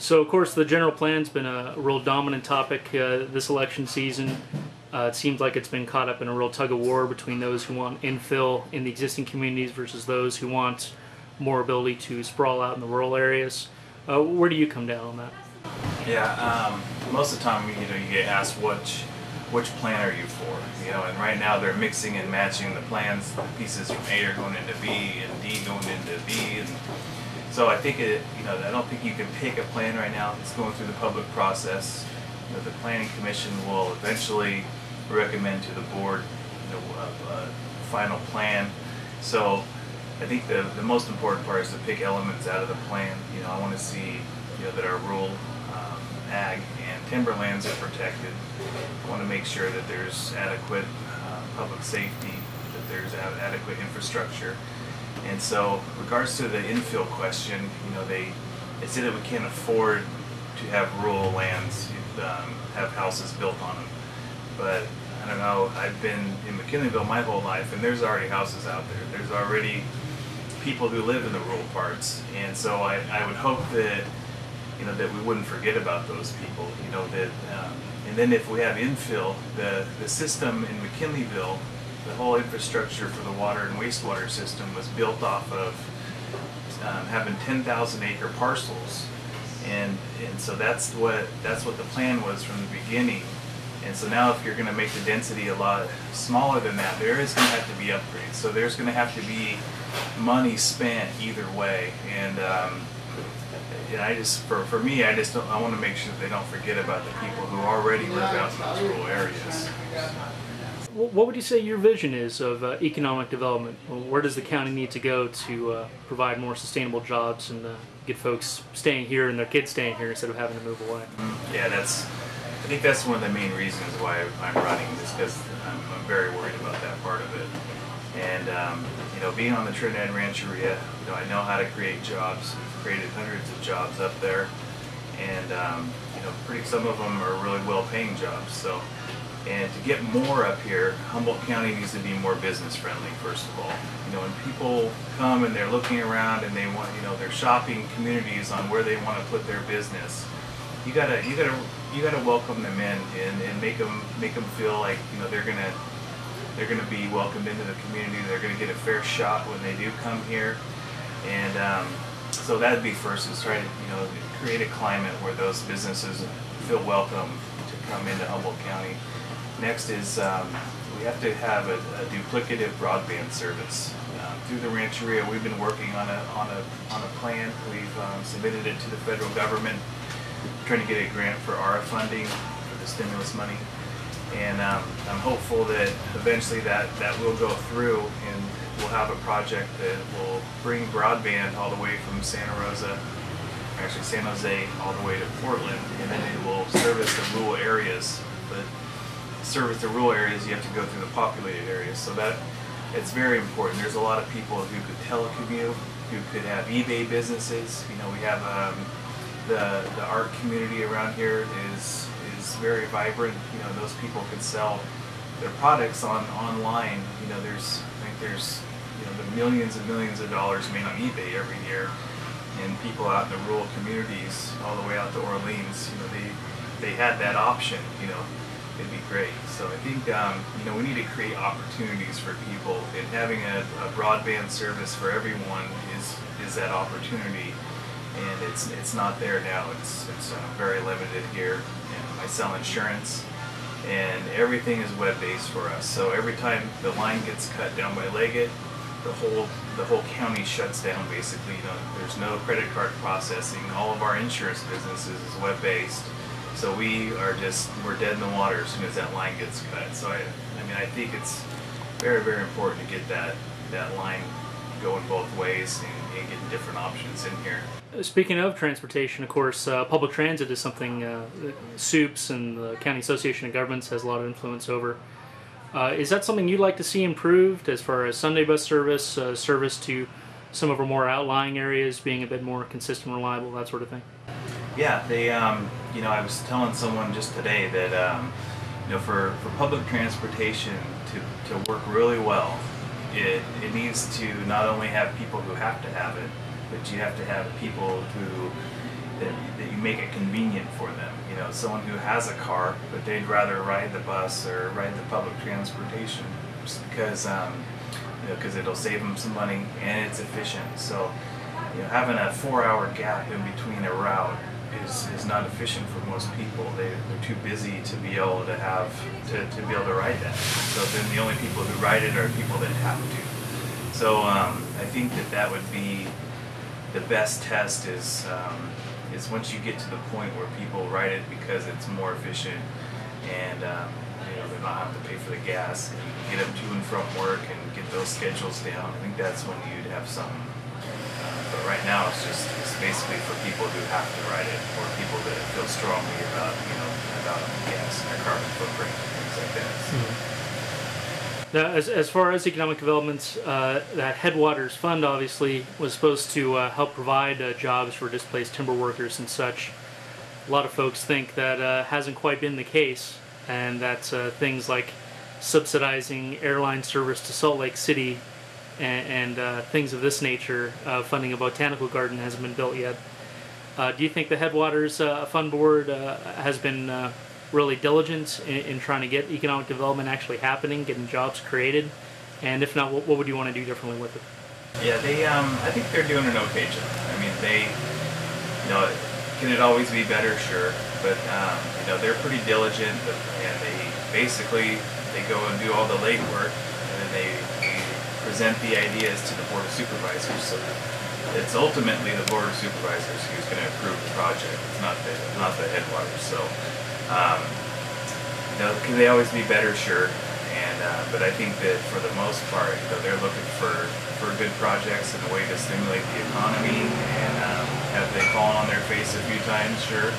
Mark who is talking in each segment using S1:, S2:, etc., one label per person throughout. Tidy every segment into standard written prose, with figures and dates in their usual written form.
S1: So, of course, the general plan's been a real dominant topic this election season. It seems like it's been caught up in a real tug of war between those who want infill in the existing communities versus those who want more ability to sprawl out in the rural areas. Where do you come down on that?
S2: Yeah, most of the time, you get asked which plan are you for? And right now they're mixing and matching the plans. The pieces from A are going into B and D going into B, and so I think I don't think you can pick a plan right now. It's going through the public process. The Planning Commission will eventually recommend to the board a final plan. So I think the most important part is to pick elements out of the plan. I want to see that our rural ag and timberlands are protected. I want to make sure that there's adequate public safety, that there's adequate infrastructure. And so, in regards to the infill question, they said that we can't afford to have rural lands, have houses built on them. But I don't know, I've been in McKinleyville my whole life, and there's already houses out there. There's already people who live in the rural parts, and so I would hope that that we wouldn't forget about those people. And then if we have infill, the system in McKinleyville, the whole infrastructure for the water and wastewater system was built off of having 10,000-acre parcels, and so that's what the plan was from the beginning. And so now, if you're going to make the density a lot smaller than that, there is going to have to be upgrades. So there's going to have to be money spent either way. And for me, I want to make sure that they don't forget about the people who already live out in those rural areas.
S1: What would you say your vision is of economic development? Where does the county need to go to provide more sustainable jobs and get folks staying here and their kids staying here instead of having to move away?
S2: Yeah, I think that's one of the main reasons why I'm running, is because I'm very worried about that part of it. And being on the Trinidad Rancheria, I know how to create jobs. We've created hundreds of jobs up there, and some of them are really well-paying jobs. So, and to get more up here, Humboldt County needs to be more business friendly. First of all, when people come and they're looking around and they want, they're shopping communities on where they want to put their business, you gotta welcome them in and make them feel like they're gonna be welcomed into the community. They're gonna get a fair shot when they do come here, and so that'd be first, is try to create a climate where those businesses feel welcome to come into Humboldt County. Next is we have to have a duplicative broadband service. Through the Rancheria, we've been working on a plan. We've submitted it to the federal government, trying to get a grant for ARA funding for the stimulus money, and I'm hopeful that eventually that will go through, and we'll have a project that will bring broadband all the way from San Jose all the way to Portland, and then it will service the rural areas. But to service the rural areas, you have to go through the populated areas, so that it's very important. There's a lot of people who could telecommute, who could have eBay businesses. We have the art community around here is very vibrant. Those people could sell their products online. There's the millions and millions of dollars made on eBay every year, and people out in the rural communities, all the way out to Orleans, they had that option. It'd be great. So I think we need to create opportunities for people, and having a broadband service for everyone is that opportunity. And it's not there now. It's very limited here. I sell insurance, and everything is web-based for us. So every time the line gets cut down by Leggett, the whole county shuts down. Basically, there's no credit card processing. All of our insurance businesses is web-based. So we're dead in the water as soon as that line gets cut. So I think it's very, very important to get that line going both ways and getting different options in here.
S1: Speaking of transportation, of course, public transit is something SUPS and the County Association of Governments has a lot of influence over. Is that something you'd like to see improved as far as Sunday bus service, service to some of our more outlying areas being a bit more consistent, reliable, that sort of thing?
S2: Yeah, I was telling someone just today that for public transportation to work really well, it needs to not only have people who have to have it, but you have to have people who that you make it convenient for them. You know, someone who has a car, but they'd rather ride the bus or ride the public transportation just because because it'll save them some money and it's efficient. So, you know, having a 4-hour gap in between a route is not efficient for most people. They're too busy to be able to have to be able to ride that. So then the only people who ride it are people that have to. So I think that would be the best test is once you get to the point where people ride it because it's more efficient and you know, they're not having to pay for the gas and you can get them to and from work and get those schedules down. I think that's when you'd have some. But right now it's basically for people who have to ride it or people that feel strongly about gas and their carbon footprint and things like that. So.
S1: Now, as far as economic development, that Headwaters Fund obviously was supposed to help provide jobs for displaced timber workers and such. A lot of folks think that hasn't quite been the case, and that things like subsidizing airline service to Salt Lake City and things of this nature, funding a botanical garden hasn't been built yet. Do you think the Headwaters Fund Board has been really diligent in trying to get economic development actually happening, getting jobs created? And if not, what would you want to do differently with it?
S2: Yeah, they. I think they're doing an okay job. I mean, they. You know, can it always be better? Sure, but you know, they're pretty diligent, and they go and do all the legwork, and then they present the ideas to the Board of Supervisors. So it's ultimately the Board of Supervisors who's going to approve the project. It's not the Headwaters. So. You know, can they always be better? Sure, and but I think that for the most part, you know, they're looking for good projects and a way to stimulate the economy. And have they fallen on their face a few times? Sure,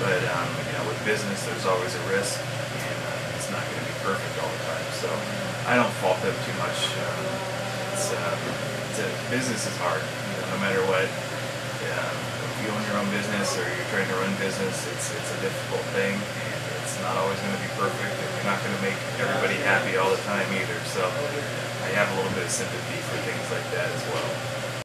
S2: but you know, with business, there's always a risk, and it's not going to be perfect all the time. So I don't fault them too much. Business is hard, you know, no matter what. If you own your own business or you're trying to run business, it's a difficult thing, and it's not always going to be perfect, and you're not going to make everybody happy all the time either. So I have a little bit of sympathy for things like that as well.